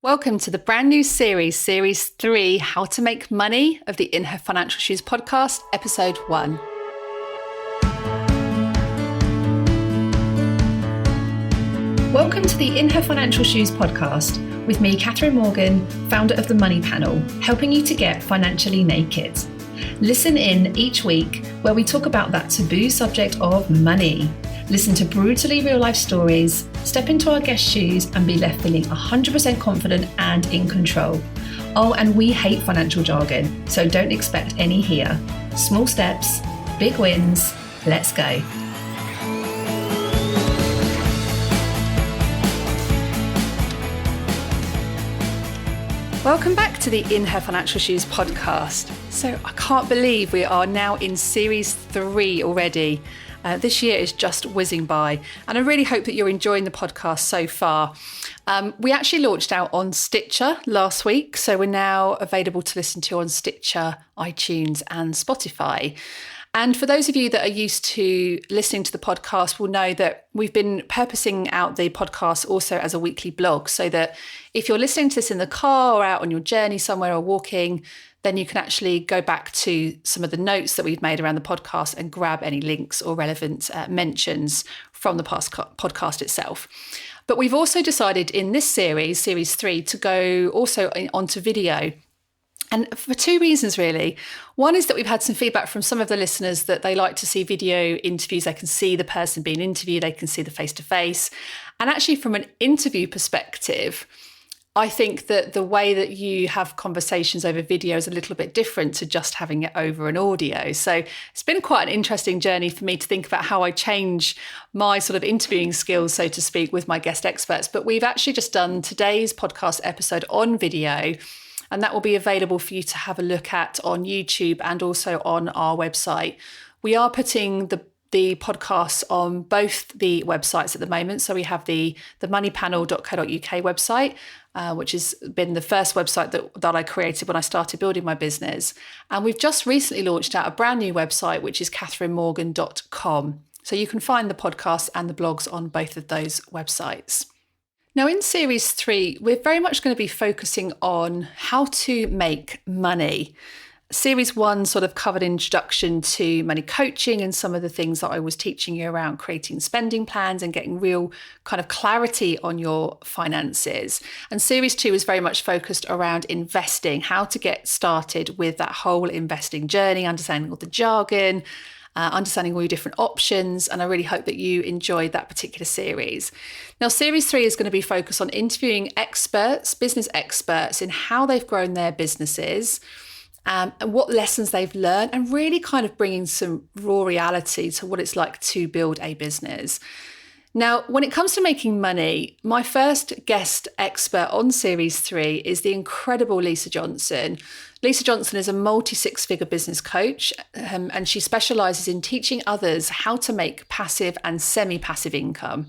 Welcome to the brand new series 3, How to Make Money of the In Her Financial Shoes podcast, episode 1. Welcome to the In Her Financial Shoes podcast with me, Catherine Morgan, founder of the Money Panel, helping you to get financially naked. Listen in each week where we talk about that taboo subject of money. Listen to brutally real life stories, step into our guest shoes and be left feeling 100% confident and in control. Oh, and we hate financial jargon, so don't expect any here. Small steps, big wins, let's go. Welcome back to the In Her Financial Shoes podcast. So I can't believe we are now in series 3 already. This year is just whizzing by, and I really hope that you're enjoying the podcast so far. We actually launched out on Stitcher last week, so we're now available to listen to on Stitcher, iTunes and Spotify. And for those of you that are used to listening to the podcast will know that we've been purposing out the podcast also as a weekly blog, so that if you're listening to this in the car or out on your journey somewhere or walking, then you can actually go back to some of the notes that we've made around the podcast and grab any links or relevant mentions from the podcast itself. But we've also decided in this series 3, to go also onto video. And for 2 reasons, really. One is that we've had some feedback from some of the listeners that they like to see video interviews. They can see the person being interviewed, they can see the face-to-face. And actually from an interview perspective, I think that the way that you have conversations over video is a little bit different to just having it over an audio. So it's been quite an interesting journey for me to think about how I change my sort of interviewing skills, so to speak, with my guest experts. But we've actually just done today's podcast episode on video, and that will be available for you to have a look at on YouTube and also on our website. We are putting the podcasts on both the websites at the moment. So we have the moneypanel.co.uk website, which has been the first website that I created when I started building my business. And we've just recently launched out a brand new website, which is catherinemorgan.com. So you can find the podcasts and the blogs on both of those websites. Now, in series 3, we're very much going to be focusing on how to make money. Series 1 sort of covered introduction to money coaching and some of the things that I was teaching you around creating spending plans and getting real kind of clarity on your finances. And series 2 is very much focused around investing, how to get started with that whole investing journey, understanding all the jargon, understanding all your different options. And I really hope that you enjoyed that particular series. Now, series 3 is going to be focused on interviewing experts, business experts, in how they've grown their businesses, and what lessons they've learned, and really kind of bringing some raw reality to what it's like to build a business. Now, when it comes to making money, my first guest expert on series 3 is the incredible Lisa Johnson. Lisa Johnson is a multi-six-figure business coach, and she specialises in teaching others how to make passive and semi-passive income.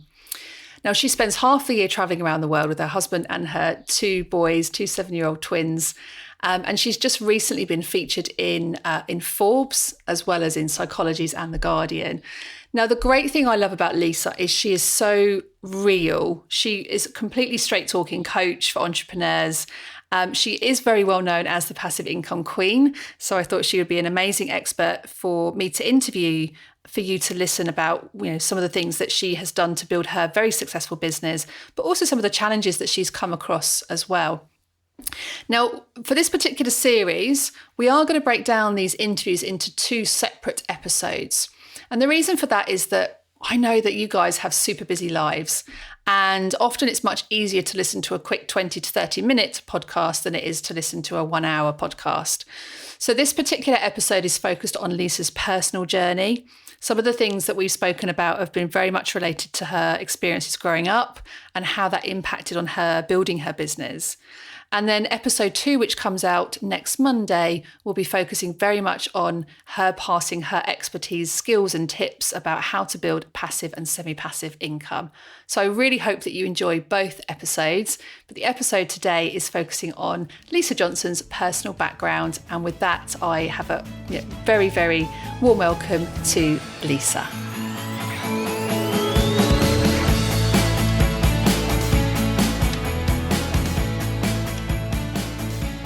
Now, she spends half the year travelling around the world with her husband and her 2 boys, 2 7-year-old twins. And she's just recently been featured in Forbes, as well as in Psychologies and The Guardian. Now, the great thing I love about Lisa is she is so real. She is a completely straight-talking coach for entrepreneurs. She is very well known as the passive income queen. So I thought she would be an amazing expert for me to interview, for you to listen about, some of the things that she has done to build her very successful business, but also some of the challenges that she's come across as well. Now, for this particular series, we are going to break down these interviews into 2 separate episodes. And the reason for that is that I know that you guys have super busy lives, and often it's much easier to listen to a quick 20 to 30 minute podcast than it is to listen to a 1-hour podcast. So this particular episode is focused on Lisa's personal journey. Some of the things that we've spoken about have been very much related to her experiences growing up and how that impacted on her building her business. And then episode 2, which comes out next Monday, will be focusing very much on her passing her expertise, skills and tips about how to build passive and semi-passive income. So I really hope that you enjoy both episodes. But the episode today is focusing on Lisa Johnson's personal background. And with that, I have a very, very warm welcome to Lisa.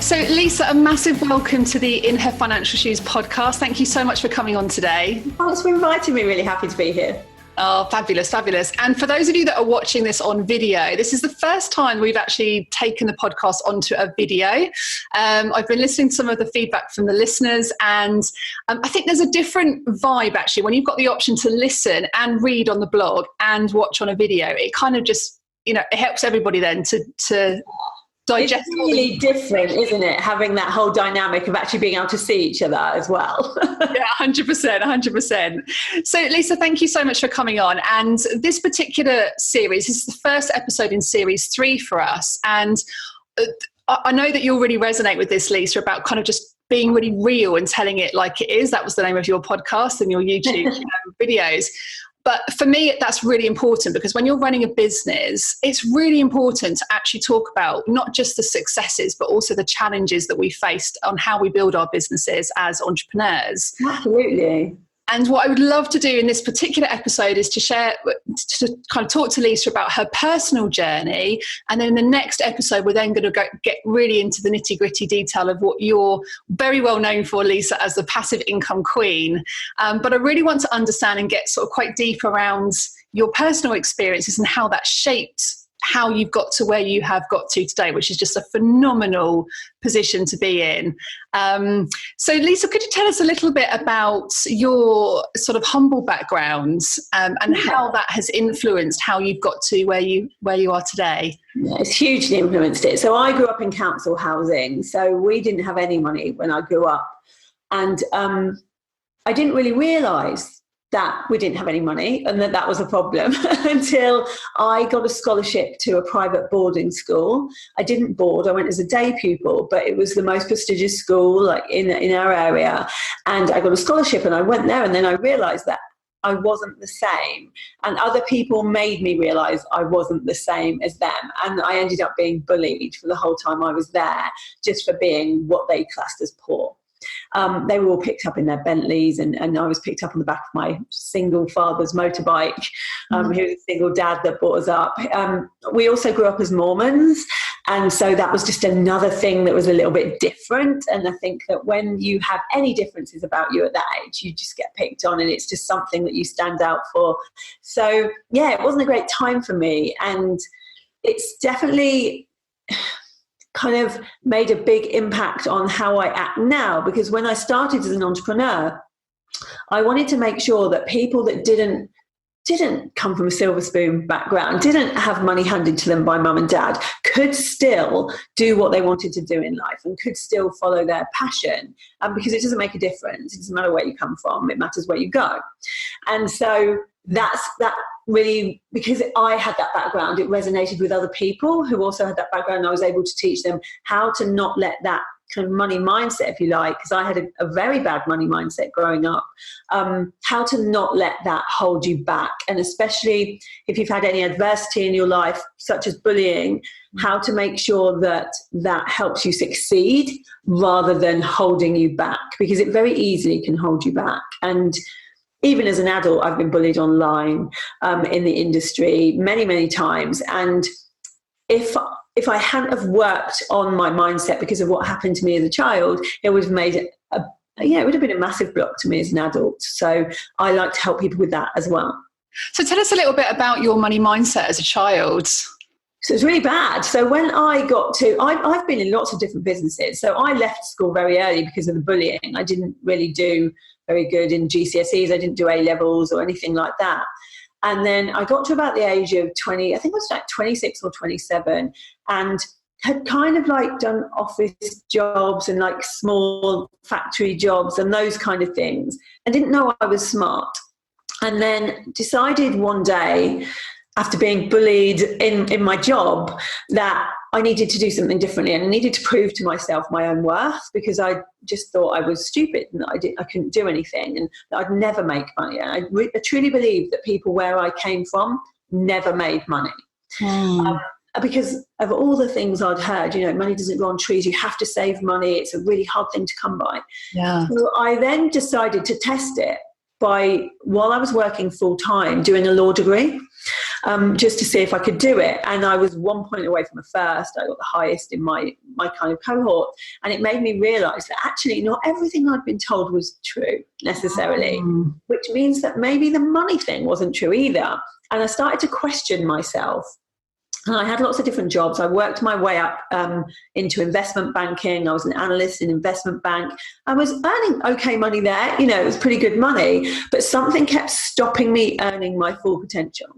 So Lisa, a massive welcome to the In Her Financial Shoes podcast. Thank you so much for coming on today. Thanks for inviting me. Really happy to be here. Oh, fabulous, fabulous. And for those of you that are watching this on video, this is the first time we've actually taken the podcast onto a video. I've been listening to some of the feedback from the listeners, and I think there's a different vibe actually when you've got the option to listen and read on the blog and watch on a video. It kind of just, it helps everybody then to digest. It's really different, isn't it? Having that whole dynamic of actually being able to see each other as well. Yeah, 100%. So Lisa, thank you so much for coming on. And this particular series, this is the first episode in series 3 for us. And I know that you'll really resonate with this, Lisa, about kind of just being really real and telling it like it is. That was the name of your podcast and your YouTube videos. But for me, that's really important because when you're running a business, it's really important to actually talk about not just the successes, but also the challenges that we faced on how we build our businesses as entrepreneurs. Absolutely. And what I would love to do in this particular episode is to to kind of talk to Lisa about her personal journey. And then in the next episode, we're then going to get really into the nitty gritty detail of what you're very well known for, Lisa, as the passive income queen. But I really want to understand and get sort of quite deep around your personal experiences and how that shaped how you've got to where you have got to today, which is just a phenomenal position to be in. So Lisa, could you tell us a little bit about your sort of humble background and how that has influenced how you've got to where you are today? Yeah, it's hugely influenced it. So I grew up in council housing. So we didn't have any money when I grew up. And I didn't really realise that we didn't have any money and that was a problem until I got a scholarship to a private boarding school. I didn't board, I went as a day pupil, but it was the most prestigious school like in our area. And I got a scholarship and I went there, and then I realised that I wasn't the same. And other people made me realise I wasn't the same as them. And I ended up being bullied for the whole time I was there just for being what they classed as poor. They were all picked up in their Bentleys, and I was picked up on the back of my single father's motorbike. He was a single dad that brought us up. We also grew up as Mormons, and so that was just another thing that was a little bit different. And I think that when you have any differences about you at that age, you just get picked on, and it's just something that you stand out for. So yeah, it wasn't a great time for me, and it's definitely kind of made a big impact on how I act now, because when I started as an entrepreneur, I wanted to make sure that people that didn't come from a silver spoon background, didn't have money handed to them by mum and dad, could still do what they wanted to do in life and could still follow their passion. Because it doesn't make a difference. It doesn't matter where you come from. It matters where you go. And so that really, because I had that background, it resonated with other people who also had that background. And I was able to teach them how to not let that kind of money mindset, if you like, because I had a very bad money mindset growing up, how to not let that hold you back. And especially if you've had any adversity in your life, such as bullying, how to make sure that that helps you succeed rather than holding you back, because it very easily can hold you back. And even as an adult, I've been bullied online in the industry many, many times. And if I hadn't have worked on my mindset because of what happened to me as a child, it would have made it it would have been a massive block to me as an adult. So I like to help people with that as well. So tell us a little bit about your money mindset as a child. So it's really bad. So when I got to, I've been in lots of different businesses. So I left school very early because of the bullying. I didn't really do very good in GCSEs. I didn't do A-levels or anything like that. And then I got to about the age of 20, I think it was like 26 or 27, and had kind of like done office jobs and like small factory jobs and those kind of things. I didn't know I was smart. And then decided one day, after being bullied in my job, that I needed to do something differently, and I needed to prove to myself my own worth, because I just thought I was stupid and I couldn't do anything and that I'd never make money. And I truly believe that people where I came from never made money. Because of all the things I'd heard, money doesn't grow on trees, you have to save money, it's a really hard thing to come by. Yeah. So I then decided to test it while I was working full time doing a law degree. just to see if I could do it. And I was 1 point away from a first. I got the highest in my kind of cohort. And it made me realise that actually not everything I'd been told was true necessarily, which means that maybe the money thing wasn't true either. And I started to question myself. And I had lots of different jobs. I worked my way up into investment banking. I was an analyst in investment bank. I was earning okay money there. You know, it was pretty good money, but something kept stopping me earning my full potential.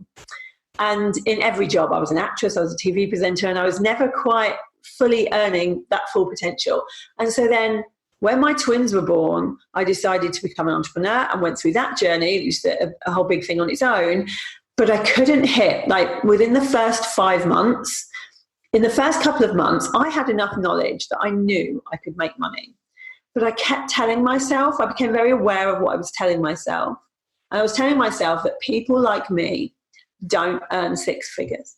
And in every job, I was an actress, I was a TV presenter, and I was never quite fully earning that full potential. And so then when my twins were born, I decided to become an entrepreneur and went through that journey. It was a whole big thing on its own. But I couldn't hit, like within the first 5 months, in the first couple of months, I had enough knowledge that I knew I could make money. But I kept telling myself, I became very aware of what I was telling myself. And I was telling myself that people like me don't earn 6 figures.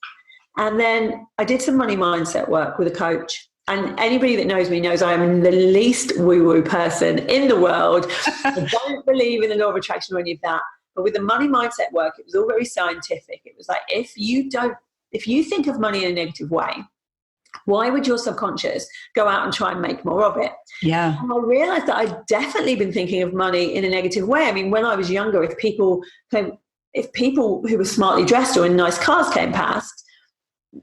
And then I did some money mindset work with a coach. And anybody that knows me knows I am the least woo-woo person in the world. I don't believe in the law of attraction or any of that. But with the money mindset work, it was all very scientific. It was like, if you think of money in a negative way, why would your subconscious go out and try and make more of it? Yeah. And I realized that I'd definitely been thinking of money in a negative way. I mean, when I was younger, if people who were smartly dressed or in nice cars came past,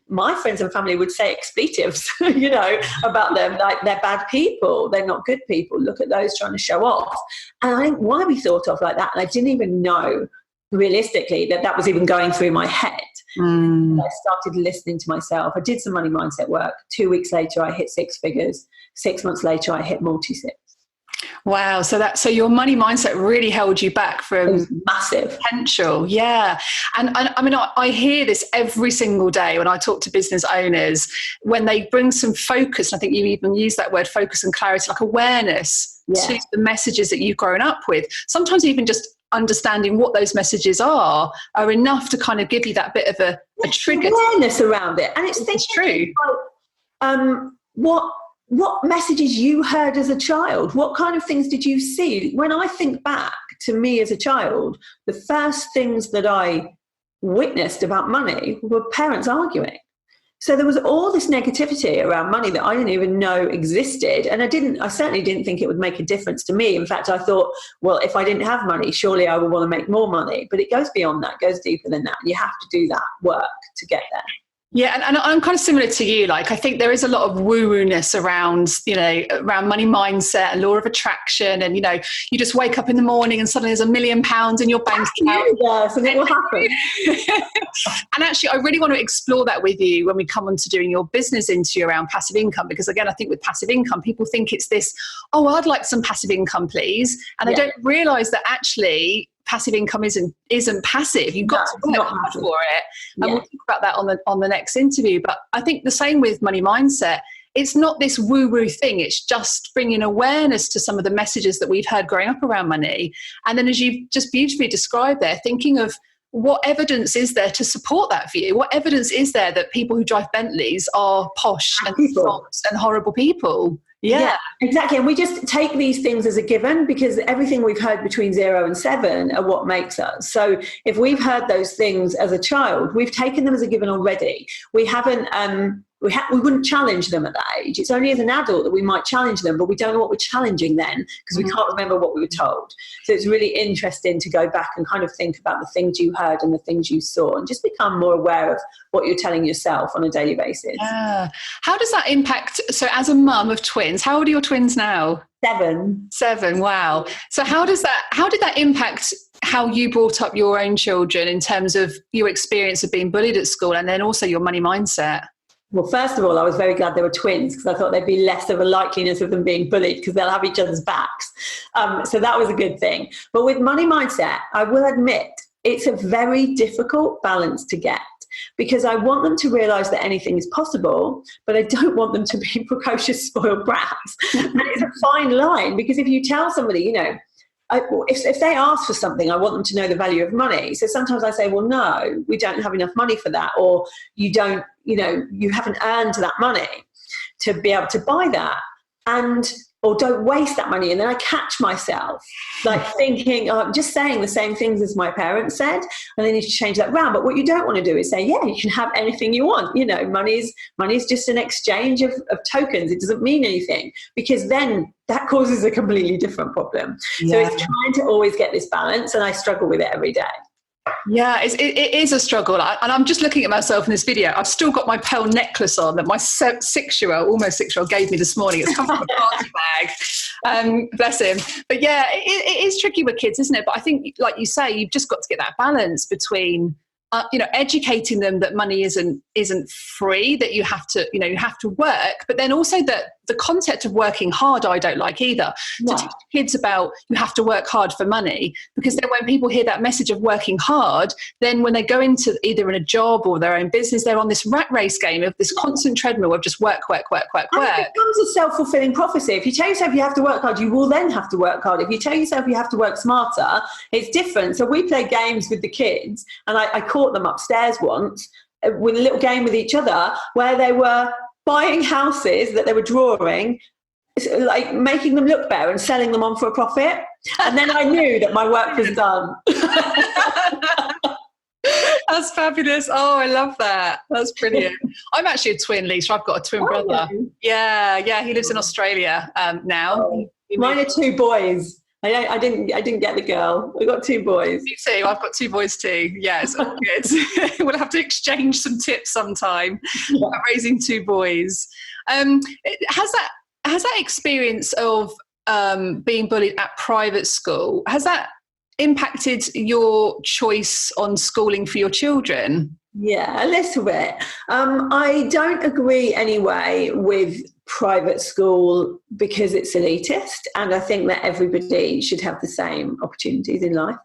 my friends and family would say expletives, you know, about them, like they're bad people, they're not good people, look at those trying to show off. And I think why we thought of like that, and I didn't even know realistically that was even going through my head. I started listening to myself. I did some money mindset work. 2 weeks later, I hit 6 figures. 6 months later, I hit multi-6. Wow. So your money mindset really held you back from massive potential. Yeah. And I mean, I hear this every single day when I talk to business owners, when they bring some focus, and I think you even use that word, focus and clarity, like awareness to the messages that you've grown up with. Sometimes even just understanding what those messages are enough to kind of give you that bit of a trigger. Awareness around it. And it's true. What messages you heard as a child? What kind of things did you see? When I think back to me as a child, the first things that I witnessed about money were parents arguing. So there was all this negativity around money that I didn't even know existed. And I certainly didn't think it would make a difference to me. In fact, I thought, well, if I didn't have money, surely I would want to make more money. But it goes beyond that, goes deeper than that. You have to do that work to get there. Yeah, and I'm kind of similar to you. Like, I think there is a lot of woo-woo-ness around, around money mindset and law of attraction. And, you just wake up in the morning and suddenly there's £1 million in your bank account. Yes, and it will happen. And actually, I really want to explore that with you when we come on to doing your business interview around passive income. Because again, I think with passive income, people think it's this, I'd like some passive income, please. And they don't realise that actually passive income isn't passive. You've got to work hard for it. And we'll talk about that on the next interview. But I think the same with money mindset. It's not this woo-woo thing. It's just bringing awareness to some of the messages that we've heard growing up around money. And then, as you've just beautifully described there, thinking of what evidence is there to support that view? What evidence is there that people who drive Bentleys are posh and snobs and horrible people? Yeah, exactly. And we just take these things as a given because everything we've heard between 0 and 7 are what makes us. So if we've heard those things as a child, we've taken them as a given already. We haven't, we wouldn't challenge them at that age. It's only as an adult that we might challenge them, but we don't know what we're challenging then because we can't remember what we were told. So it's really interesting to go back and kind of think about the things you heard and the things you saw and just become more aware of what you're telling yourself on a daily basis. Yeah. How does that impact? So as a mum of twins, how old are your twins now? 7. Wow. So how did that impact how you brought up your own children in terms of your experience of being bullied at school and then also your money mindset? Well, first of all, I was very glad they were twins because I thought there'd be less of a likeliness of them being bullied because they'll have each other's backs. So that was a good thing. But with money mindset, I will admit it's a very difficult balance to get because I want them to realise that anything is possible, but I don't want them to be precocious, spoiled brats. And it's a fine line because if you tell somebody, if they ask for something, I want them to know the value of money. So sometimes I say, well, no, we don't have enough money for that. Or you you haven't earned that money to be able to buy that. or don't waste that money. And then I catch myself like thinking, oh, I'm just saying the same things as my parents said, and then you need to change that round. But what you don't want to do is say, yeah, you can have anything you want. You know, money's just an exchange of tokens. It doesn't mean anything, because then that causes a completely different problem. Yeah. So it's trying to always get this balance, and I struggle with it every day. Yeah, it is a struggle. And I'm just looking at myself in this video. I've still got my pearl necklace on that my almost 6-year-old gave me this morning. It's come from a party bag. Bless him. But yeah, it is tricky with kids, isn't it? But I think, like you say, you've just got to get that balance between educating them that money isn't free, that you have to work, but then also that the concept of working hard I don't like either. To teach kids about you have to work hard for money, because then when people hear that message of working hard, then when they go into either in a job or their own business, they're on this rat race game of this constant treadmill of just work. And it becomes a self-fulfilling prophecy. If you tell yourself you have to work hard, you will then have to work hard. If you tell yourself you have to work smarter, it's different. So we play games with the kids, and I caught them upstairs once with a little game with each other where they were buying houses that they were drawing, like making them look better and selling them on for a profit. And then I knew that my work was done. That's fabulous. Oh, I love that. That's brilliant. I'm actually a twin, Lisa. I've got a twin brother. Yeah. He lives in Australia now. Oh, mine are 2 boys. I didn't get the girl. I got 2 boys. Me too. I've got 2 boys too. Yeah, it's all good. We'll have to exchange some tips sometime about raising 2 boys. Has that experience of being bullied at private school, has that impacted your choice on schooling for your children? Yeah, a little bit. I don't agree anyway with private school because it's elitist, and I think that everybody should have the same opportunities in life.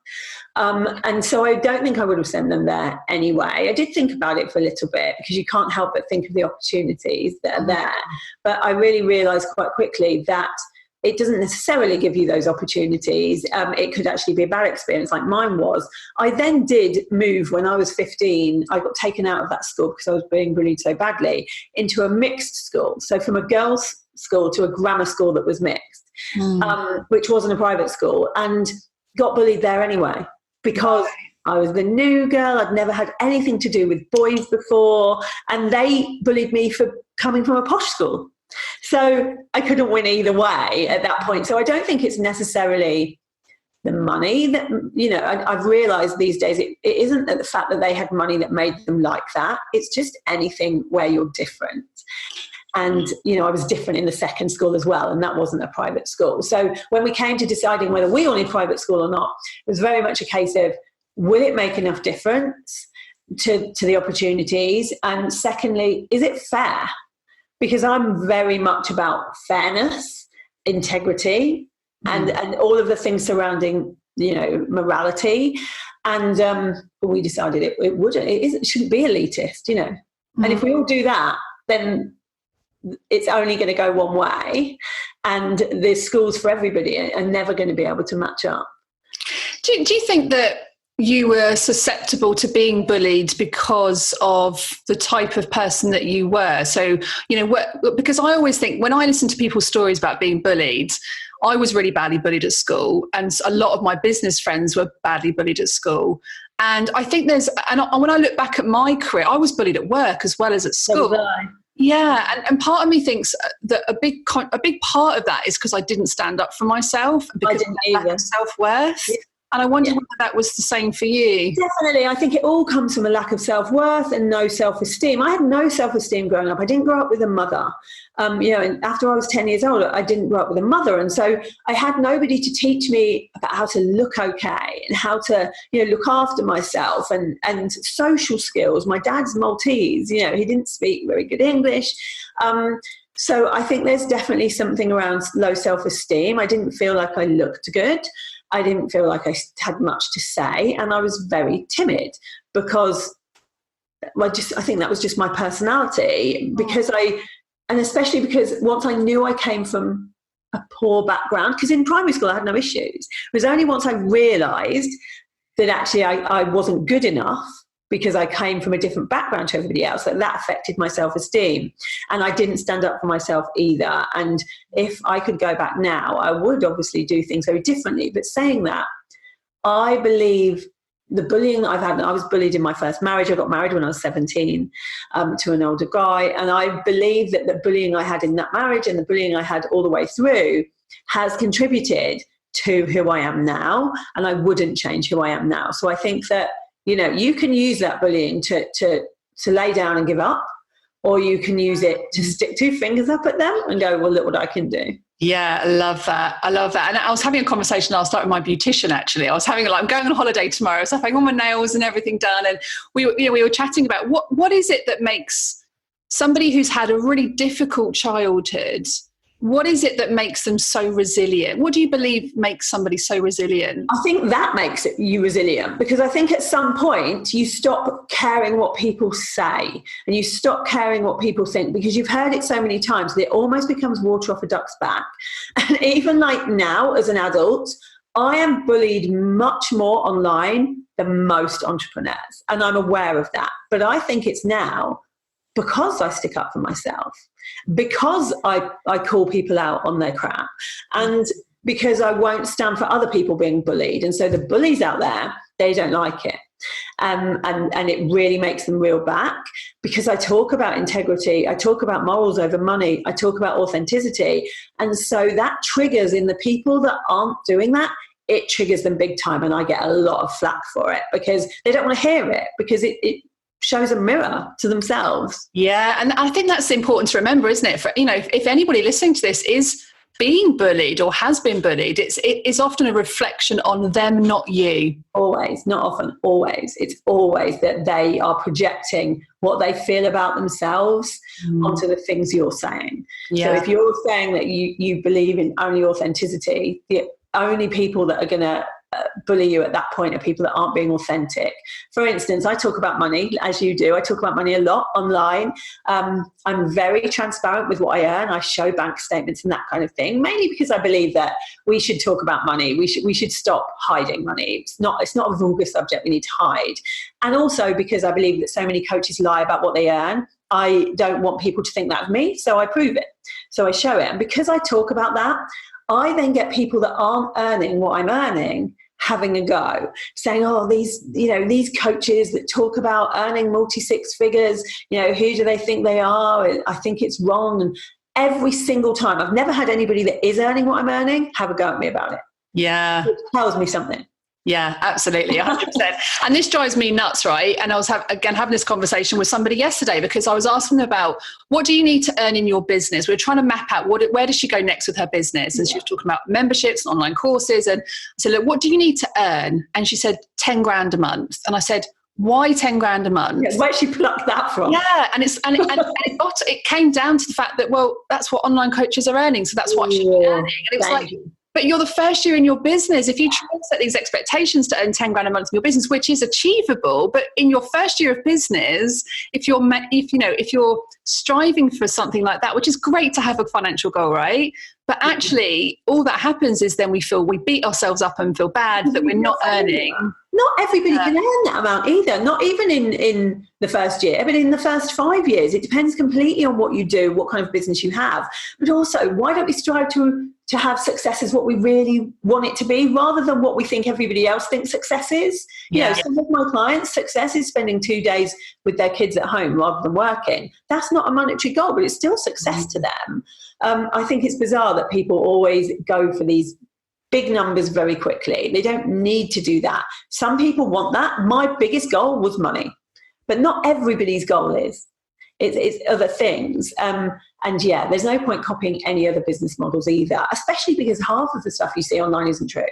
And so I don't think I would have sent them there anyway. I did think about it for a little bit, because you can't help but think of the opportunities that are there. But I really realised quite quickly that it doesn't necessarily give you those opportunities. It could actually be a bad experience, like mine was. I then did move when I was 15. I got taken out of that school because I was being bullied so badly, into a mixed school. So from a girls' school to a grammar school that was mixed, which wasn't a private school, and got bullied there anyway, because I was the new girl. I'd never had anything to do with boys before, and they bullied me for coming from a posh school. So I couldn't win either way at that point. So I don't think it's necessarily the money that, I've realised these days it isn't the fact that they had money that made them like that. It's just anything where you're different. And, I was different in the second school as well, and that wasn't a private school. So when we came to deciding whether we all need private school or not, it was very much a case of, will it make enough difference to the opportunities? And secondly, is it fair? Because I'm very much about fairness, integrity, and all of the things surrounding, morality. And we decided it wouldn't. It shouldn't be elitist, And if we all do that, then it's only going to go one way, and the schools for everybody are never going to be able to match up. Do you think that you were susceptible to being bullied because of the type of person that you were? So, because I always think when I listen to people's stories about being bullied, I was really badly bullied at school, and a lot of my business friends were badly bullied at school. And I think when I look back at my career, I was bullied at work as well as at school. So was I. Yeah, and part of me thinks that a big part of that is because I didn't stand up for myself, because of lack of self-worth. Yeah. And I wonder whether that was the same for you. Definitely. I think it all comes from a lack of self-worth and no self-esteem. I had no self-esteem growing up. I didn't grow up with a mother. And after I was 10 years old, I didn't grow up with a mother. And so I had nobody to teach me about how to look okay and how to, look after myself and social skills. My dad's Maltese, he didn't speak very good English. So I think there's definitely something around low self-esteem. I didn't feel like I looked good. I didn't feel like I had much to say, and I was very timid because I think that was just my personality, and especially because once I knew I came from a poor background, because in primary school I had no issues. It was only once I realised that actually I wasn't good enough because I came from a different background to everybody else, that affected my self-esteem. And I didn't stand up for myself either. And if I could go back now, I would obviously do things very differently. But saying that, I believe the bullying I've had, I was bullied in my first marriage. I got married when I was 17 to an older guy. And I believe that the bullying I had in that marriage and the bullying I had all the way through has contributed to who I am now. And I wouldn't change who I am now. So I think that, you can use that bullying to lay down and give up, or you can use it to stick two fingers up at them and go, well, look what I can do. Yeah, I love that. And I was having a conversation last night with my beautician, actually. I was having I'm going on holiday tomorrow, so I'm having all my nails and everything done. And we were chatting about what is it that makes somebody who's had a really difficult childhood, what is it that makes them so resilient? What do you believe makes somebody so resilient? I think that makes you resilient, because I think at some point you stop caring what people say and you stop caring what people think, because you've heard it so many times that it almost becomes water off a duck's back. And even like now as an adult, I am bullied much more online than most entrepreneurs, and I'm aware of that. But I think it's now because I stick up for myself, because I call people out on their crap, and because I won't stand for other people being bullied. And so the bullies out there, they don't like it. And it really makes them reel back, because I talk about integrity, I talk about morals over money, I talk about authenticity. And so that triggers in the people that aren't doing that, it triggers them big time. And I get a lot of flack for it, because they don't want to hear it, because it shows a mirror to themselves. Yeah, and I think that's important to remember, isn't it? For, if anybody listening to this is being bullied or has been bullied, it is often a reflection on them, not you. Always, not often, always. It's always that they are projecting what they feel about themselves onto the things you're saying. Yeah. So if you're saying that you believe in only authenticity, the only people that are going to bully you at that point are people that aren't being authentic. For instance, I talk about money, as you do. I talk about money a lot online. I'm very transparent with what I earn. I show bank statements and that kind of thing, mainly because I believe that we should talk about money. We should stop hiding money. It's not a vulgar subject we need to hide. And also because I believe that so many coaches lie about what they earn. I don't want people to think that of me, so I prove it. So I show it. And because I talk about that, I then get people that aren't earning what I'm earning having a go, saying, oh, these coaches that talk about earning multi-six figures, who do they think they are? I think it's wrong. And every single time, I've never had anybody that is earning what I'm earning have a go at me about it. Yeah. It tells me something. Yeah, absolutely, 100%. And this drives me nuts, right? And I was having this conversation with somebody yesterday, because I was asking them about, what do you need to earn in your business? We were trying to map out where does she go next with her business? And she was talking about memberships and online courses. And I said, look, what do you need to earn? And she said, 10 grand a month. And I said, why 10 grand a month? Yeah, where'd she pluck that from? Yeah, and it came down to the fact that, well, that's what online coaches are earning, so that's what I should be earning. And it was like, but you're the first year in your business. If you try and set these expectations to earn 10 grand a month in your business, which is achievable, but in your first year of business, if you're striving for something like that, which is great to have a financial goal, right? But actually, all that happens is then we beat ourselves up and feel bad that we're not earning. Not everybody can earn that amount either, not even in the first year, but in the first 5 years. It depends completely on what you do, what kind of business you have. But also, why don't we strive to have success as what we really want it to be, rather than what we think everybody else thinks success is? Some of my clients' success is spending 2 days with their kids at home rather than working. That's not a monetary goal, but it's still success to them. I think it's bizarre that people always go for these big numbers very quickly. They don't need to do that. Some people want that. My biggest goal was money, but not everybody's goal is. It's other things. And yeah, there's no point copying any other business models either, especially because half of the stuff you see online isn't true.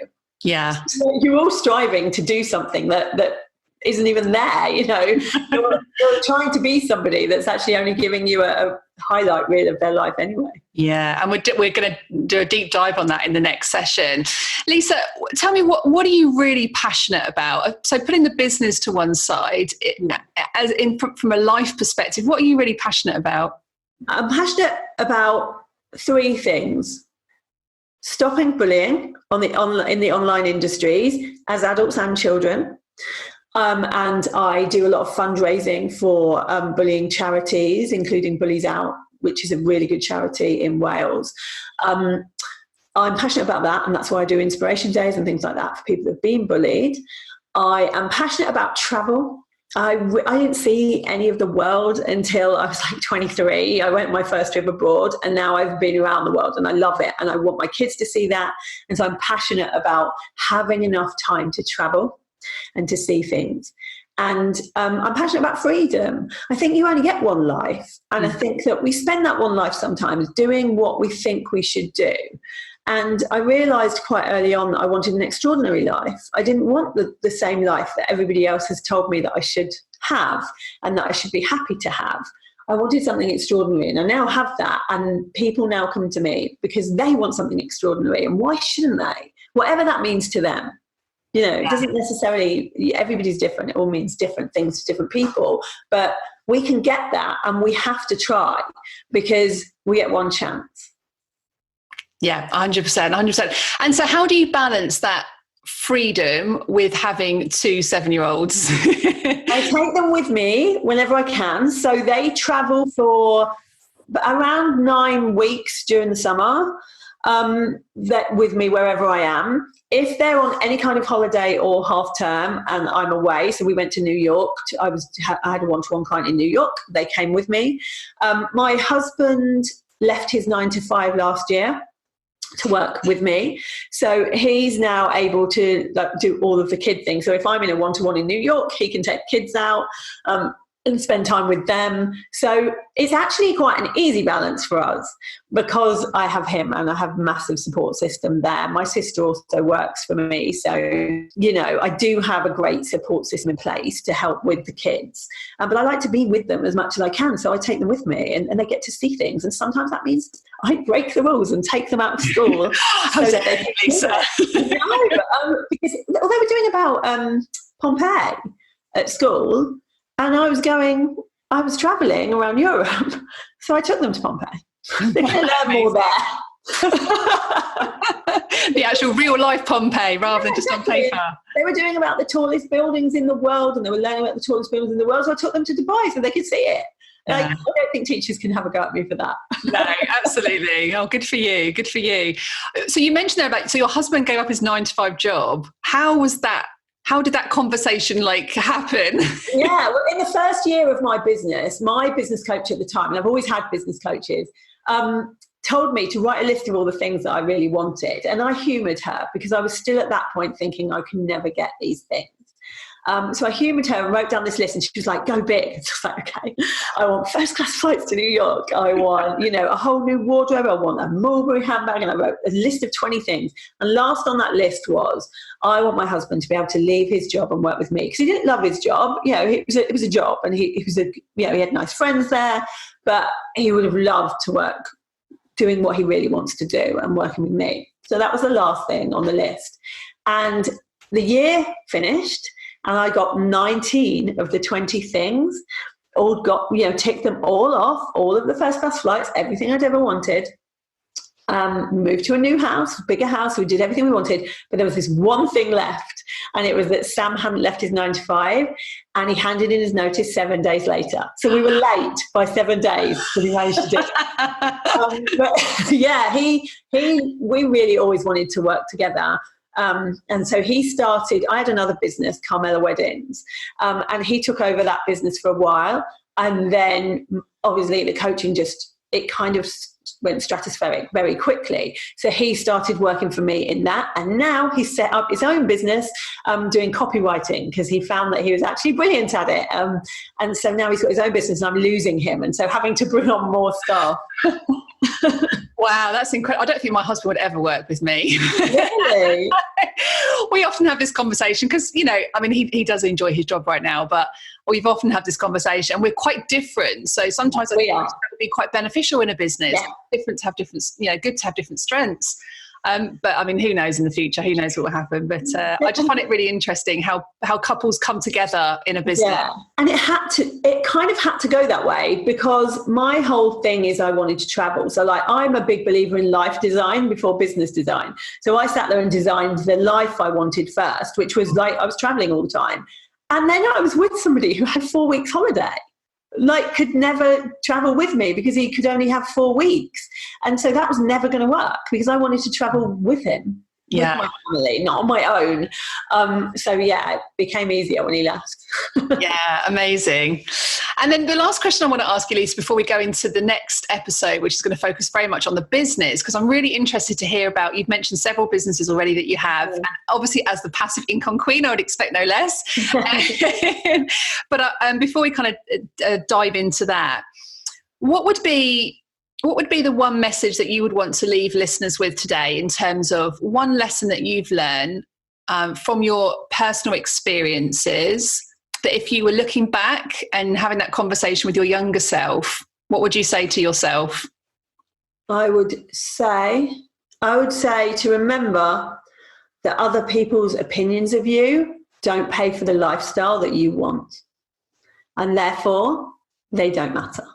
Yeah. So you're all striving to do something that isn't even there, You're trying to be somebody that's actually only giving you a highlight reel of their life anyway. Yeah, and we're going to do a deep dive on that in the next session. Lisa, tell me, what are you really passionate about? So putting the business to one side, from a life perspective, what are you really passionate about? I'm passionate about 3 things. Stopping bullying in the online industries as adults and children. And I do a lot of fundraising for bullying charities, including Bullies Out, which is a really good charity in Wales. I'm passionate about that, and that's why I do inspiration days and things like that for people that have been bullied. I am passionate about travel. I didn't see any of the world until I was like 23. I went my first trip abroad, and now I've been around the world, and I love it, and I want my kids to see that. And so I'm passionate about having enough time to travel and to see things. And I'm passionate about freedom. I think you only get one life, and I think that we spend that one life sometimes doing what we think we should do. And I realised quite early on that I wanted an extraordinary life. I didn't want the same life that everybody else has told me that I should have and that I should be happy to have. I wanted something extraordinary, and I now have that. And people now come to me because they want something extraordinary. And why shouldn't they? Whatever that means to them. You know, it doesn't necessarily, everybody's different. It all means different things to different people. But we can get that, and we have to try because we get one chance. Yeah, 100%. And so how do you balance that freedom with having 2 7-year-olds? I take them with me whenever I can. So they travel for around 9 weeks during the summer, with me wherever I am. If they're on any kind of holiday or half term and I'm away, so we went to New York. I had a one-to-one client in New York. They came with me. My husband left his 9 to 5 last year to work with me, so he's now able to do all of the kid things. So if I'm in a one-to-one in New York, he can take kids out and spend time with them. So it's actually quite an easy balance for us because I have him and I have a massive support system there. My sister also works for me. So, you know, I do have a great support system in place to help with the kids. But I like to be with them as much as I can. So I take them with me and they get to see things. And sometimes that means I break the rules and take them out of school. Because they were doing about Pompeii at school. And I was travelling around Europe, so I took them to Pompeii. They can learn more there. The actual real life Pompeii rather than just on paper. They were doing about the tallest buildings in the world, and they were learning about the tallest buildings in the world, so I took them to Dubai so they could see it. I don't think teachers can have a go at me for that. No, absolutely. Oh, good for you. Good for you. So you mentioned there so your husband gave up his 9 to 5 job. How was that? How did that conversation happen? Yeah, well, in the first year of my business coach at the time, and I've always had business coaches, told me to write a list of all the things that I really wanted. And I humoured her because I was still at that point thinking I can never get these things. So I humoured her and wrote down this list, and she was like, go big. And so I was like, okay, I want first class flights to New York. I want, a whole new wardrobe. I want a Mulberry handbag. And I wrote a list of 20 things. And last on that list was, I want my husband to be able to leave his job and work with me. Because he didn't love his job. It was a job, and he had nice friends there, but he would have loved to work doing what he really wants to do and working with me. So that was the last thing on the list. And the year finished, and I got 19 of the 20 things, all got, ticked them all off, all of the first class flights, everything I'd ever wanted. Moved to a new house, bigger house. We did everything we wanted, but there was this one thing left, and it was that Sam hadn't left his 9 to 5, and he handed in his notice 7 days later. So we were late by 7 days, but he managed to do it. But yeah, we really always wanted to work together. And so he started, I had another business, Carmela Weddings, and he took over that business for a while. And then obviously the coaching it kind of went stratospheric very quickly. So he started working for me in that. And now he's set up his own business doing copywriting because he found that he was actually brilliant at it. And so now he's got his own business and I'm losing him. And so having to bring on more staff. Wow, that's incredible. I don't think my husband would ever work with me. Really? We often have this conversation because, he does enjoy his job right now, but we've often had this conversation and we're quite different. So sometimes I think it would be quite beneficial in a business. Yeah. Good to have different strengths. But who knows in the future? Who knows what will happen? But I just find it really interesting how couples come together in a business. Yeah. And it kind of had to go that way because my whole thing is I wanted to travel. So I'm a big believer in life design before business design. So I sat there and designed the life I wanted first, which was I was traveling all the time. And then I was with somebody who had 4 weeks holiday, like could never travel with me because he could only have 4 weeks. And so that was never going to work because I wanted to travel with him, with my family, not on my own. So yeah, it became easier when he left. Yeah, amazing. And then the last question I want to ask you, Lisa, before we go into the next episode, which is going to focus very much on the business, because I'm really interested to hear about, you've mentioned several businesses already that you have. And obviously, as the passive income queen, I would expect no less. But before we kind of dive into that, what would be the one message that you would want to leave listeners with today in terms of one lesson that you've learned from your personal experiences, that if you were looking back and having that conversation with your younger self, what would you say to yourself? I would say to remember that other people's opinions of you don't pay for the lifestyle that you want. And therefore, they don't matter.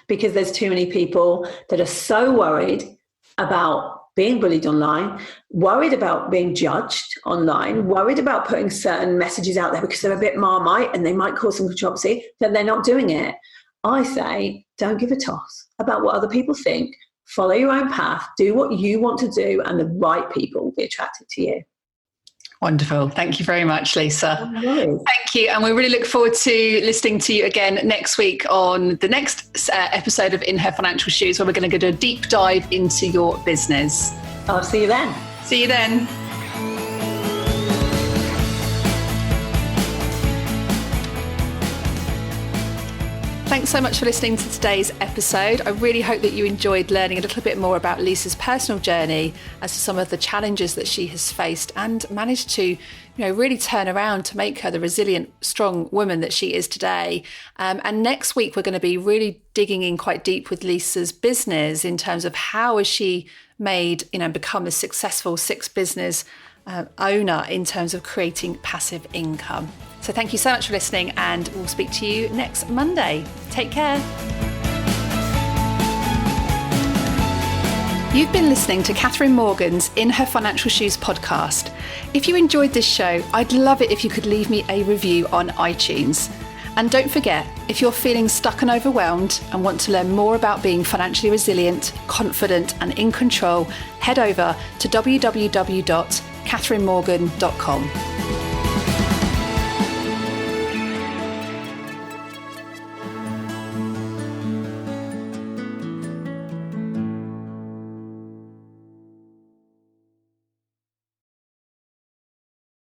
Because there's too many people that are so worried about being bullied online, worried about being judged online, worried about putting certain messages out there because they're a bit Marmite and they might cause some controversy, that they're not doing it. I say, don't give a toss about what other people think. Follow your own path, do what you want to do, and the right people will be attracted to you. Wonderful. Thank you very much, Lisa. Thank you. And we really look forward to listening to you again next week on the next episode of In Her Financial Shoes, where we're going to do a deep dive into your business. I'll see you then. See you then. Thanks so much for listening to today's episode. I really hope that you enjoyed learning a little bit more about Lisa's personal journey as to some of the challenges that she has faced and managed to, really turn around to make her the resilient, strong woman that she is today. And next week, we're going to be really digging in quite deep with Lisa's business in terms of how has she made, become a successful business owner in terms of creating passive income. So thank you so much for listening, and we'll speak to you next Monday. Take care. You've been listening to Catherine Morgan's In Her Financial Shoes podcast. If you enjoyed this show, I'd love it if you could leave me a review on iTunes. And don't forget, if you're feeling stuck and overwhelmed and want to learn more about being financially resilient, confident and in control, head over to www.catherinemorgan.com.